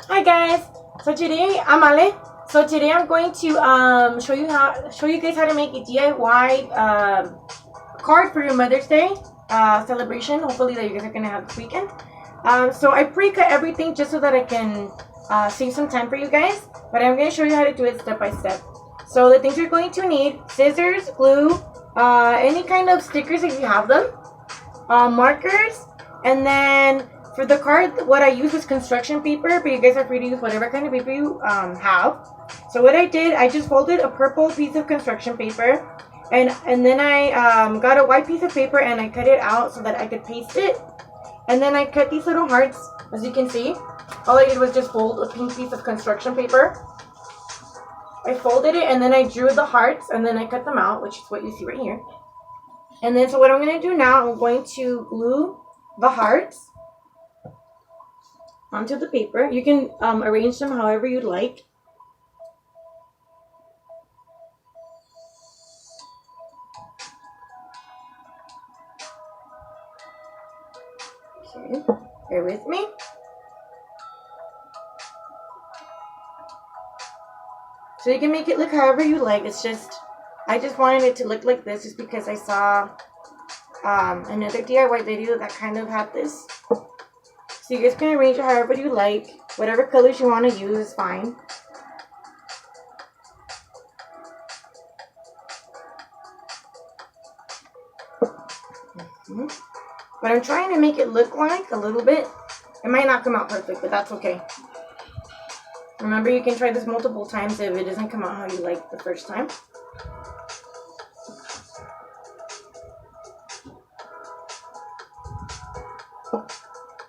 Hi guys. So today I'm Ale. So today I'm going to show you guys how to make a DIY card for your Mother's Day celebration. Hopefully that you guys are gonna have this weekend. So I pre-cut everything just so that I can save some time for you guys. But I'm gonna show you how to do it step by step. So the things you're going to need: scissors, glue, any kind of stickers if you have them, markers, and then for the card, what I use is construction paper, but you guys are free to use whatever kind of paper you have. So what I did, I just folded a purple piece of construction paper, and then I got a white piece of paper and I cut it out so that I could paste it. And then I cut these little hearts, as you can see. All I did was just fold a pink piece of construction paper. I folded it and then I drew the hearts and then I cut them out, which is what you see right here. And then so what I'm going to do now, I'm going to glue the hearts onto the paper. You can arrange them however you'd like. Okay, bear with me. So you can make it look however you like. It's just, I just wanted it to look like this just because I saw another DIY video that kind of had this. So you guys can arrange it however you like. Whatever colors you want to use is fine. But I'm trying to make it look like a little bit. It might not come out perfect, but that's okay. Remember, you can try this multiple times if it doesn't come out how you like the first time.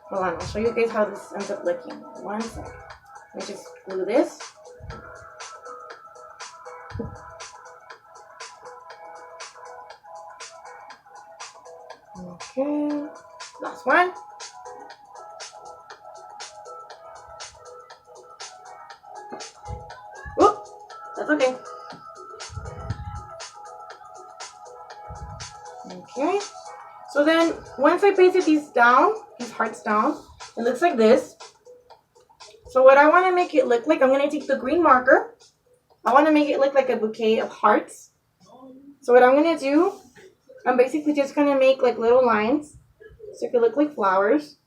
Hold on, I'll show you guys how this ends up looking. One second. Let me just glue this. Okay, last one. Whoop, that's okay. Okay, so then once I pasted these hearts down, it looks like this. So what I want to make it look like, I'm going to take the green marker. I want to make it look like a bouquet of hearts. So what I'm going to do, I'm basically just going to make like little lines so it could look like flowers.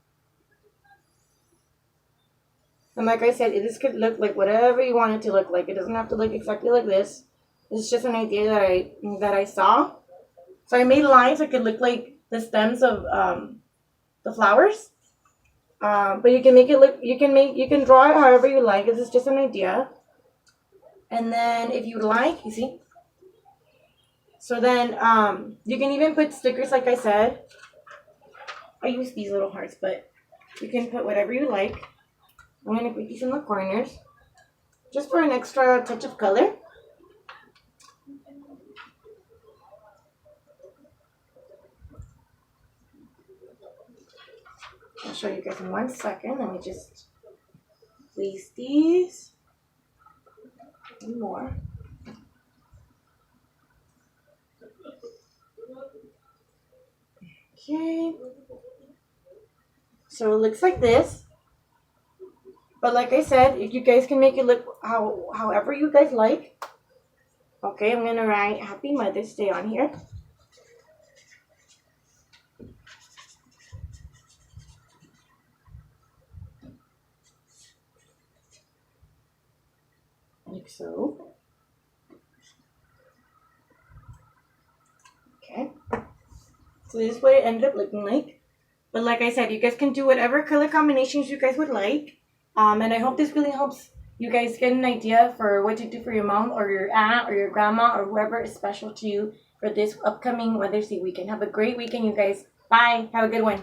And like I said, this could look like whatever you want it to look like. It doesn't have to look exactly like this. It's just an idea that I saw. So I made lines that could look like the stems of the flowers. But you can make it look, you can draw it however you like. This is just an idea. And then if you like, you see. So then you can even put stickers like I said. I use these little hearts, but you can put whatever you like. I'm going to put these in the corners just for an extra touch of color. I'll show you guys in 1 second. Let me just place these. One more. Okay. So it looks like this. But like I said, you guys can make it look however you guys like. Okay, I'm going to write Happy Mother's Day on here. Like so. Okay. So this is what it ended up looking like. But like I said, you guys can do whatever color combinations you guys would like. And I hope this really helps you guys get an idea for what to do for your mom or your aunt or your grandma or whoever is special to you for this upcoming Mother's Day weekend. Have a great weekend, you guys. Bye. Have a good one.